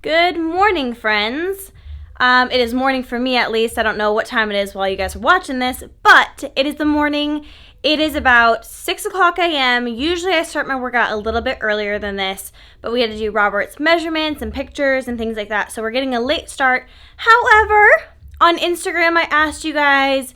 Good morning, friends. It is morning for me, at least. I don't know what time it is while you guys are watching this, but it is the morning. It is about 6 o'clock a.m. Usually I start my workout a little bit earlier than this, but we had to do Robert's measurements and pictures and things like that, so we're getting a late start. However, on Instagram, I asked you guys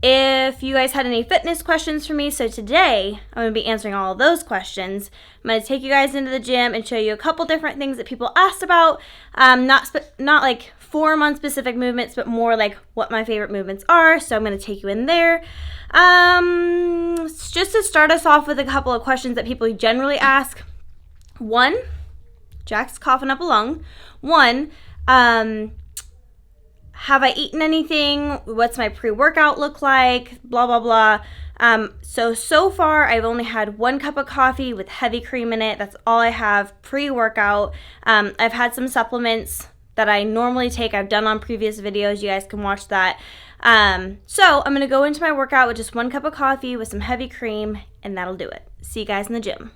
if you guys had any fitness questions for me, so today I'm going to be answering all of those questions. I'm going to take you guys into the gym and show you a couple different things that people asked about, not like form on specific movements, but more like what my favorite movements are, so I'm going to take you in there. Just to start us off with a couple of questions that people generally ask. One, Jack's coughing up a lung. One, have I eaten anything? What's my pre-workout look like? Blah, blah, blah. So far, I've only had 1 cup of coffee with heavy cream in it. That's all I have pre-workout. I've had some supplements that I normally take. I've done on previous videos. You guys can watch that. So I'm going to go into my workout with just 1 cup of coffee with some heavy cream, and that'll do it. See you guys in the gym.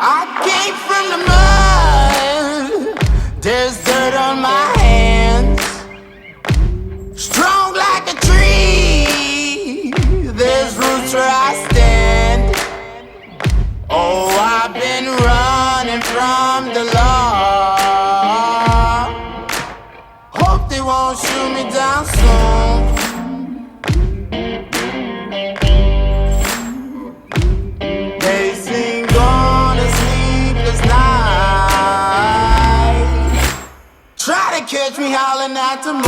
I came from the mud, there's dirt on my hands. Strong like a tree, there's roots where I stand. Oh, I've been running from the law. Hope they won't shoot me down soon. Catch me howling at the moon.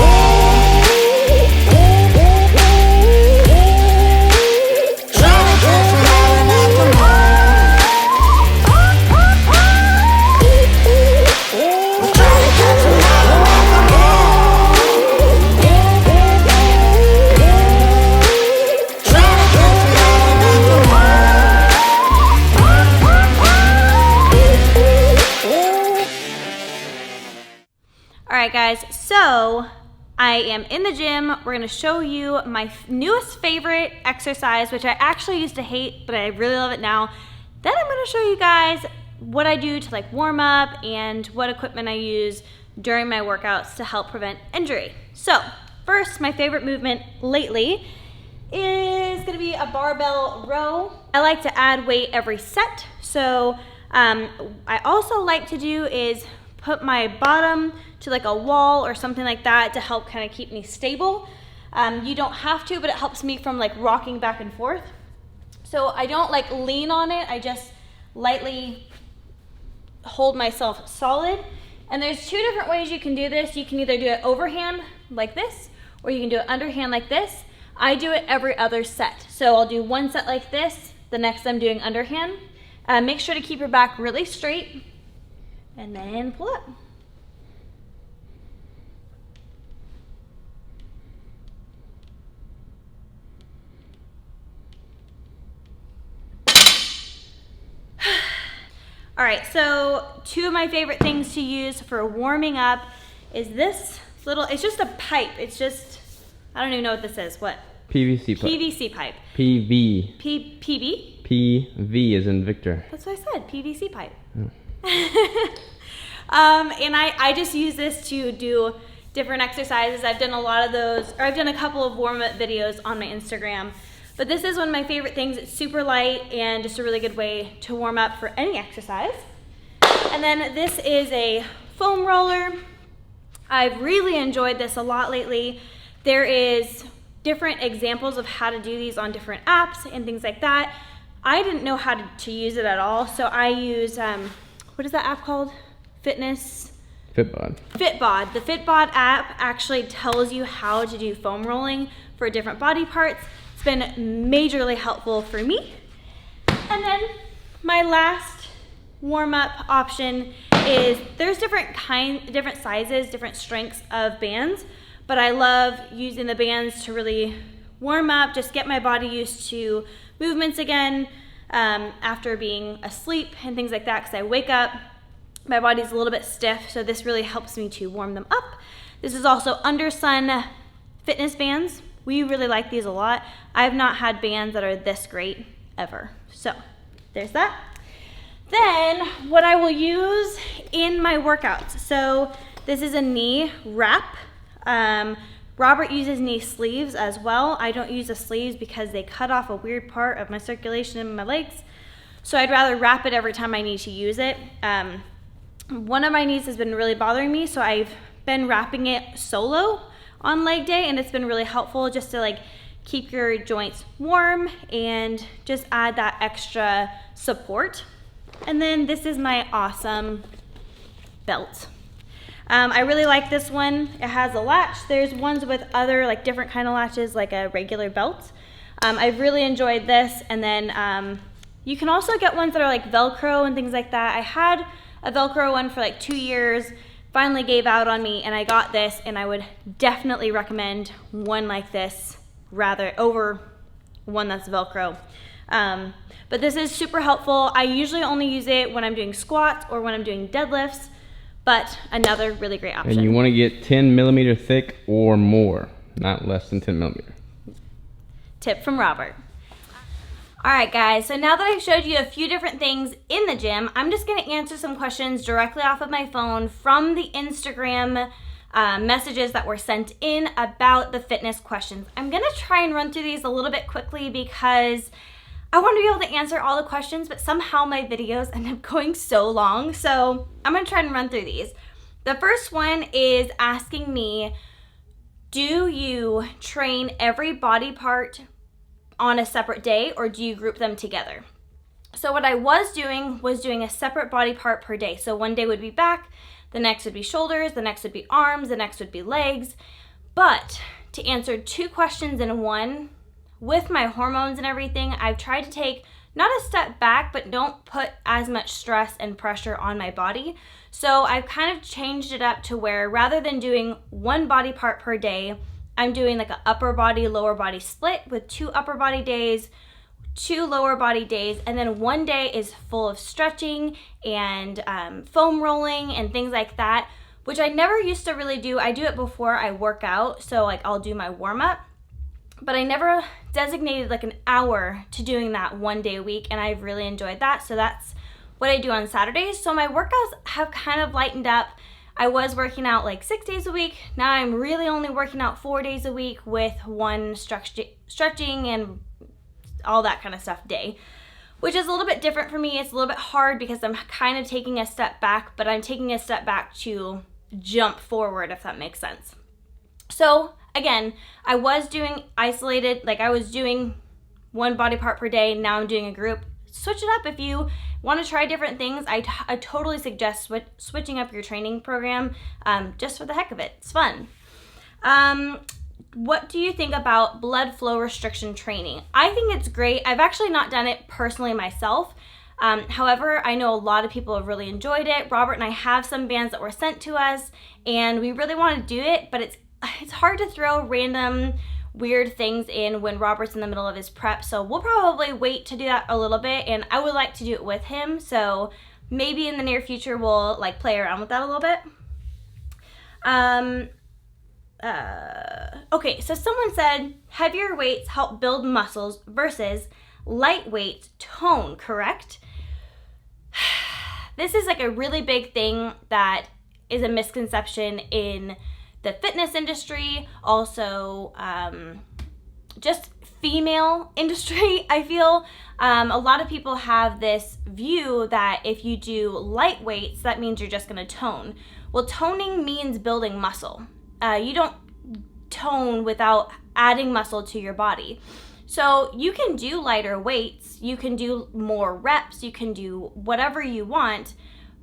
Trying to catch me howling at the moon. Trying to catch me howling at the moon. Trying to catch me howling at the Alright guys, so I am in the gym. We're going to show you my newest favorite exercise, which I actually used to hate, but I really love it now. Then I'm going to show you guys what I do to like warm up and what equipment I use during my workouts to help prevent injury. So first, my favorite movement lately is going to be a barbell row. I like to add weight every set. So I also like to do is put my bottom to like a wall or something like that to help kind of keep me stable. You don't have to, but it helps me from like rocking back and forth. So I don't like lean on it, I just lightly hold myself solid. And there's 2 different ways you can do this. You can either do it overhand like this, or you can do it underhand like this. I do it every other set. So I'll do 1 set like this, the next I'm doing underhand. Make sure to keep your back really straight, and then pull up. All right, so 2 of my favorite things to use for warming up is this little, it's just a pipe. It's just, I don't even know what this is. What? PVC pipe. PVC pipe. PV. PB? PV is in Victor. That's what I said, PVC pipe. Oh. And I just use this to do different exercises. I've done a lot of those, or I've done a couple of warm-up videos on my Instagram. But this is one of my favorite things. It's super light and just a really good way to warm up for any exercise. And then this is a foam roller. I've really enjoyed this a lot lately. There is different examples of how to do these on different apps and things like that. I didn't know how to use it at all, so I use, what is that app called? fitness Fitbod. Fitbod. The Fitbod app actually tells you how to do foam rolling for different body parts. It's been majorly helpful for me. And then my last warm-up option is there's different sizes, different strengths of bands, but I love using the bands to really warm up, just get my body used to movements again after being asleep and things like that, because I wake up, my body's a little bit stiff, so this really helps me to warm them up. This is also Under Sun fitness bands. We really like these a lot. I've not had bands that are this great ever. So there's that. Then what I will use in my workouts. So this is a knee wrap. Robert uses knee sleeves as well. I don't use the sleeves because they cut off a weird part of my circulation in my legs. So I'd rather wrap it every time I need to use it. One of my knees has been really bothering me, so I've been wrapping it solo on leg day, and it's been really helpful just to like keep your joints warm and just add that extra support. And then this is my awesome belt. I really like this one. It has a latch. There's ones with other like different kind of latches, like a regular belt. I've really enjoyed this. And then you can also get ones that are like Velcro and things like that. I had a Velcro one for like 2 years, finally gave out on me, and I got this, and I would definitely recommend one like this rather over one that's Velcro. But this is super helpful. I usually only use it when I'm doing squats or when I'm doing deadlifts, but another really great option. And you want to get 10 millimeter thick or more, not less than 10 millimeter. Tip from Robert. All right, guys, so now that I've showed you a few different things in the gym, I'm just gonna answer some questions directly off of my phone from the Instagram messages that were sent in about the fitness questions. I'm gonna try and run through these a little bit quickly because I want to be able to answer all the questions, but somehow my videos end up going so long, so I'm gonna try and run through these. The first one is asking me, do you train every body part on a separate day, or do you group them together? So what I was doing a separate body part per day. So one day would be back, the next would be shoulders, the next would be arms, the next would be legs. But to answer 2 questions in one, with my hormones and everything, I've tried to take not a step back, but don't put as much stress and pressure on my body. So I've kind of changed it up to where rather than doing one body part per day, I'm doing like an upper body, lower body split with 2 upper body days, 2 lower body days, and then one day is full of stretching and foam rolling and things like that, which I never used to really do. I do it before I work out, so like I'll do my warm up, but I never designated like an hour to doing that one day a week, and I've really enjoyed that. So that's what I do on Saturdays. So my workouts have kind of lightened up. I was working out like 6 days a week. Now I'm really only working out 4 days a week with one stretching and all that kind of stuff day, which is a little bit different for me. It's a little bit hard because I'm kind of taking a step back, but I'm taking a step back to jump forward, if that makes sense. So again, I was doing isolated, like I was doing one body part per day. Now I'm doing a group. Switch it up if you want to try different things. I totally suggest switching up your training program just for the heck of it. It's fun. What do you think about blood flow restriction training? I think it's great. I've actually not done it personally myself. However, I know a lot of people have really enjoyed it. Robert and I have some bands that were sent to us, and we really want to do it, but it's hard to throw random weird things in when Robert's in the middle of his prep, so we'll probably wait to do that a little bit, and I would like to do it with him, so maybe in the near future we'll like play around with that a little bit. Okay, so someone said heavier weights help build muscles versus light weights tone, correct? This is like a really big thing that is a misconception in the fitness industry, also just female industry. I feel a lot of people have this view that if you do light weights, that means you're just gonna tone. Well, toning means building muscle. You don't tone without adding muscle to your body. So you can do lighter weights, you can do more reps, you can do whatever you want,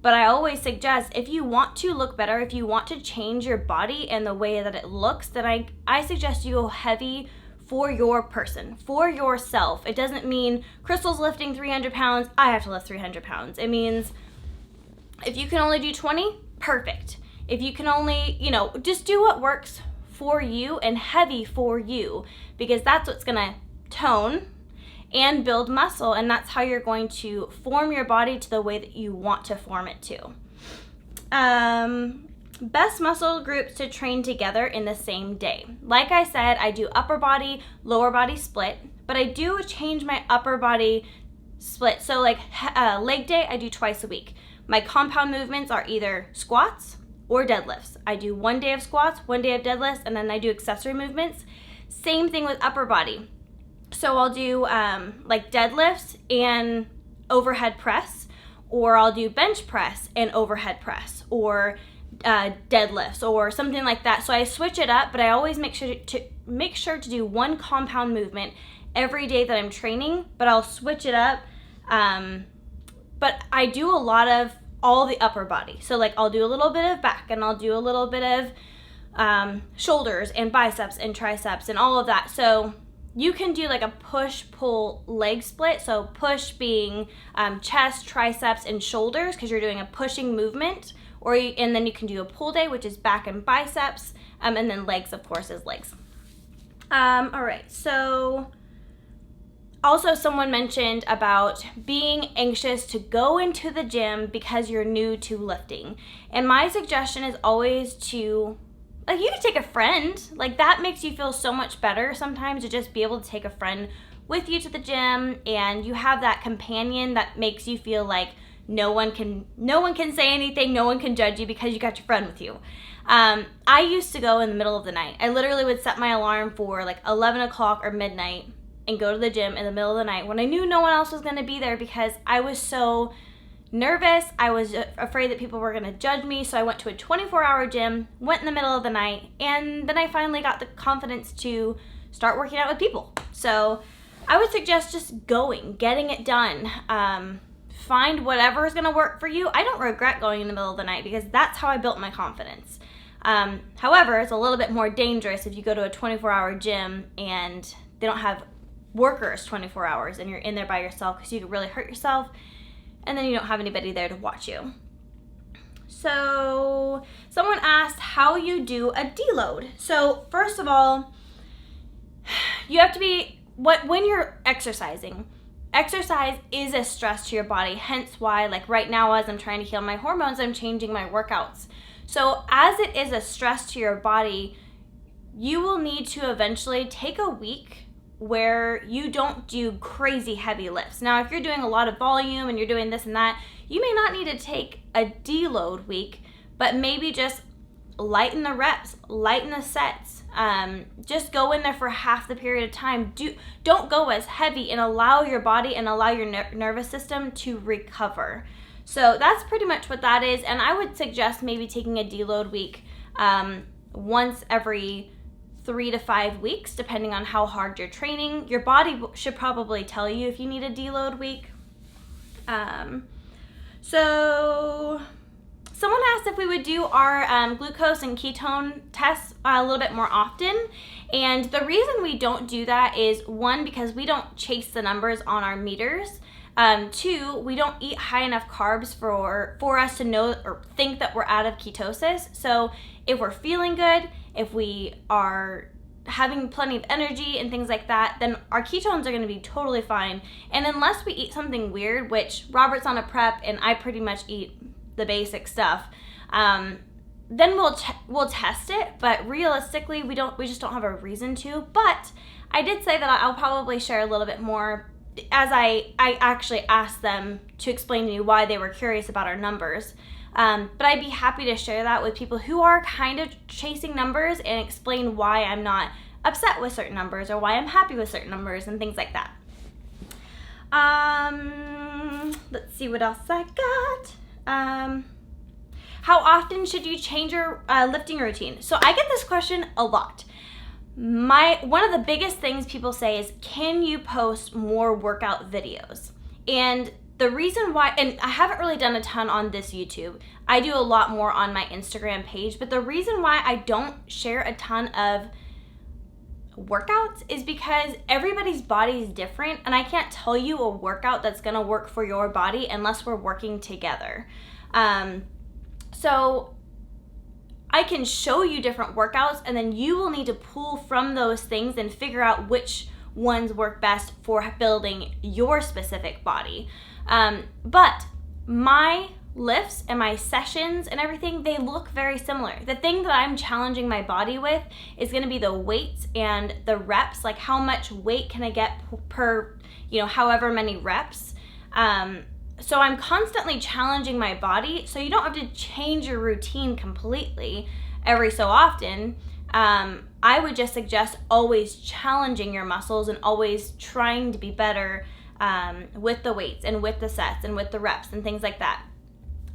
But I always suggest, if you want to look better, if you want to change your body and the way that it looks, then I suggest you go heavy for your person, for yourself. It doesn't mean Crystal's lifting 300 pounds, I have to lift 300 pounds. It means if you can only do 20, perfect. If you can only, just do what works for you and heavy for you, because that's what's gonna tone and build muscle, and that's how you're going to form your body to the way that you want to form it to. Best muscle groups to train together in the same day. Like I said, I do upper body, lower body split, but I do change my upper body split. So like leg day, I do twice a week. My compound movements are either squats or deadlifts. I do 1 day of squats, 1 day of deadlifts, and then I do accessory movements. Same thing with upper body. So I'll do like deadlifts and overhead press, or I'll do bench press and overhead press, or deadlifts or something like that. So I switch it up, but I always make sure to do one compound movement every day that I'm training, but I'll switch it up. But I do a lot of all the upper body. So like I'll do a little bit of back, and I'll do a little bit of shoulders and biceps and triceps and all of that. So you can do like a push-pull leg split. So push being chest, triceps, and shoulders, because you're doing a pushing movement. And then you can do a pull day, which is back and biceps. And then legs, of course, is legs. All right, so also someone mentioned about being anxious to go into the gym because you're new to lifting. And my suggestion is always to, like, you can take a friend. Like, that makes you feel so much better sometimes, to just be able to take a friend with you to the gym, and you have that companion that makes you feel like no one can say anything, no one can judge you, because you got your friend with you. I used to go in the middle of the night. I literally would set my alarm for like 11 o'clock or midnight and go to the gym in the middle of the night when I knew no one else was going to be there, because I was so nervous. I was afraid that people were going to judge me. So I went to a 24-hour gym, went in the middle of the night, and then I finally got the confidence to start working out with people. So I would suggest just getting it done. Find whatever is going to work for you. I don't regret going in the middle of the night, because that's how I built my confidence. However, it's a little bit more dangerous if you go to a 24-hour gym and they don't have workers 24 hours and you're in there by yourself, because you could really hurt yourself, and then you don't have anybody there to watch you. So someone asked how you do a deload. So first of all, you have to be, when you're exercising, exercise is a stress to your body, hence why, like right now, as I'm trying to heal my hormones, I'm changing my workouts. So as it is a stress to your body, you will need to eventually take a week where you don't do crazy heavy lifts. Now, if you're doing a lot of volume and you're doing this and that, you may not need to take a deload week, but maybe just lighten the reps, lighten the sets. Just go in there for half the period of time. Don't go as heavy, and allow your body and allow your nervous system to recover. So that's pretty much what that is. And I would suggest maybe taking a deload week once every 3 to 5 weeks, depending on how hard you're training. Your body should probably tell you if you need a deload week. So someone asked if we would do our glucose and ketone tests a little bit more often. And the reason we don't do that is, 1, because we don't chase the numbers on our meters. 2, we don't eat high enough carbs for us to know or think that we're out of ketosis. So if we're feeling good, if we are having plenty of energy and things like that, then our ketones are going to be totally fine. And unless we eat something weird, which Robert's on a prep and I pretty much eat the basic stuff, then we'll test it. But realistically, we just don't have a reason to. But I did say that I'll probably share a little bit more, as I actually asked them to explain to me why they were curious about our numbers. But I'd be happy to share that with people who are kind of chasing numbers, and explain why I'm not upset with certain numbers, or why I'm happy with certain numbers, and things like that. Let's see what else I got. How often should you change your lifting routine? So I get this question a lot. One of the biggest things people say is, can you post more workout videos? And the reason why, and I haven't really done a ton on this YouTube, I do a lot more on my Instagram page, but the reason why I don't share a ton of workouts is because everybody's body is different, and I can't tell you a workout that's gonna work for your body unless we're working together. So I can show you different workouts, and then you will need to pull from those things and figure out which ones work best for building your specific body. But my lifts and my sessions and everything, they look very similar. The thing that I'm challenging my body with is going to be the weights and the reps, like how much weight can I get per, however many reps. So I'm constantly challenging my body, so you don't have to change your routine completely every so often. I would just suggest always challenging your muscles and always trying to be better with the weights and with the sets and with the reps and things like that.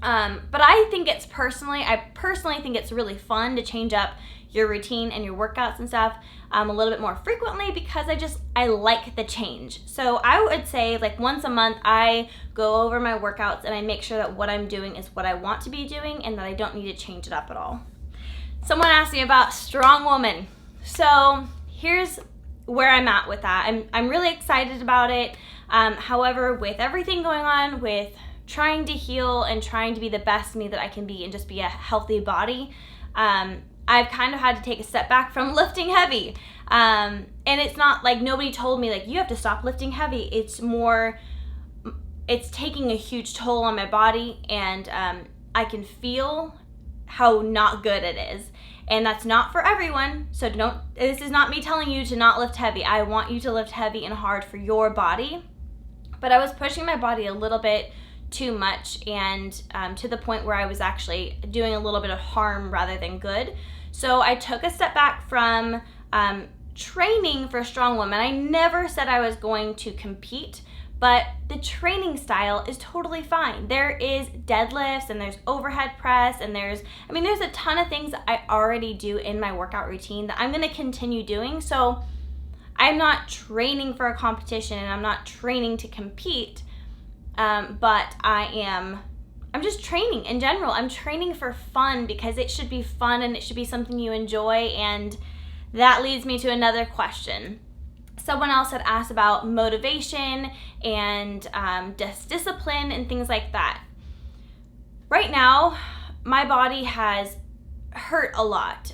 But I personally think it's really fun to change up your routine and your workouts and stuff a little bit more frequently, because I like the change. So I would say like once a month I go over my workouts and I make sure that what I'm doing is what I want to be doing and that I don't need to change it up at all. Someone asked me about Strongwoman. So here's where I'm at with that. I'm really excited about it. However, with everything going on with trying to heal and trying to be the best me that I can be and just be a healthy body, I've kind of had to take a step back from lifting heavy. And it's not like nobody told me like you have to stop lifting heavy. It's taking a huge toll on my body, and I can feel how not good it is. And that's not for everyone. So this is not me telling you to not lift heavy. I want you to lift heavy and hard for your body. But I was pushing my body a little bit too much, and to the point where I was actually doing a little bit of harm rather than good. So I took a step back from training for Strongwoman. I never said I was going to compete, but the training style is totally fine. There is deadlifts and there's overhead press and there's a ton of things that I already do in my workout routine that I'm gonna continue doing. So I'm not training for a competition and I'm not training to compete, but I'm just training in general. I'm training for fun because it should be fun and it should be something you enjoy. And that leads me to another question. Someone else had asked about motivation and discipline and things like that. Right now, my body has hurt a lot.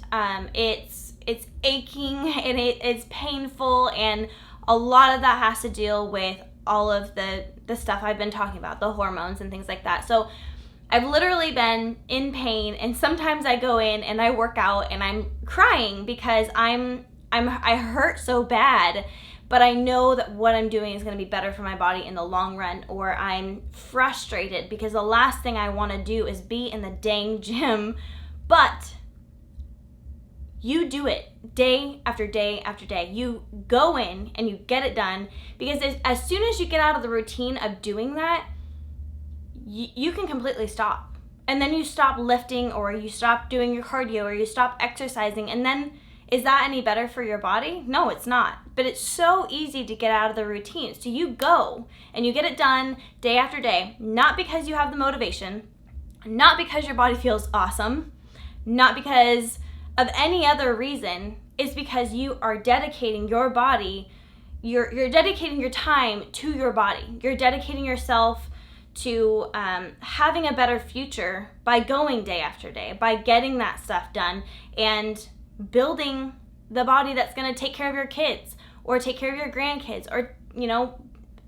It's aching and it's painful, and a lot of that has to deal with all of the stuff I've been talking about, the hormones and things like that. So I've literally been in pain, and sometimes I go in and I work out and I'm crying because I hurt so bad, but I know that what I'm doing is going to be better for my body in the long run. Or I'm frustrated because the last thing I want to do is be in the dang gym, but you do it day after day after day. You go in and you get it done, because as soon as you get out of the routine of doing that, you can completely stop. And then you stop lifting, or you stop doing your cardio, or you stop exercising, and then is that any better for your body? No, it's not. But it's so easy to get out of the routine. So you go and you get it done day after day, not because you have the motivation, not because your body feels awesome, not because of any other reason. It's because you are dedicating your body, you're dedicating your time to your body. You're dedicating yourself to having a better future by going day after day, by getting that stuff done and building the body that's going to take care of your kids or take care of your grandkids, or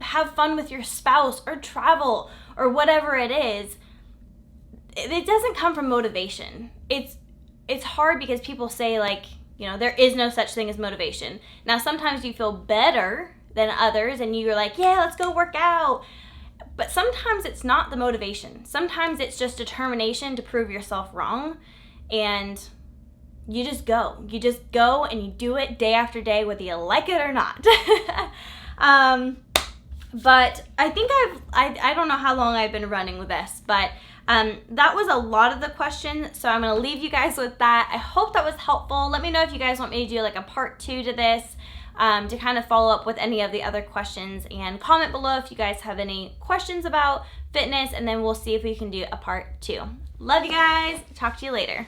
have fun with your spouse or travel or whatever it is. It doesn't come from motivation. It's hard because people say there is no such thing as motivation. Now sometimes you feel better than others and you're like, yeah, let's go work out. But sometimes it's not the motivation. Sometimes it's just determination to prove yourself wrong, and you just go. You just go and you do it day after day, whether you like it or not. But I think I don't know how long I've been running with this, but that was a lot of the questions, so I'm going to leave you guys with that. I hope that was helpful. Let me know if you guys want me to do like a part 2 to this. to kind of follow up with any of the other questions, and comment below if you guys have any questions about fitness, and then we'll see if we can do a part 2. Love you guys. Talk to you later.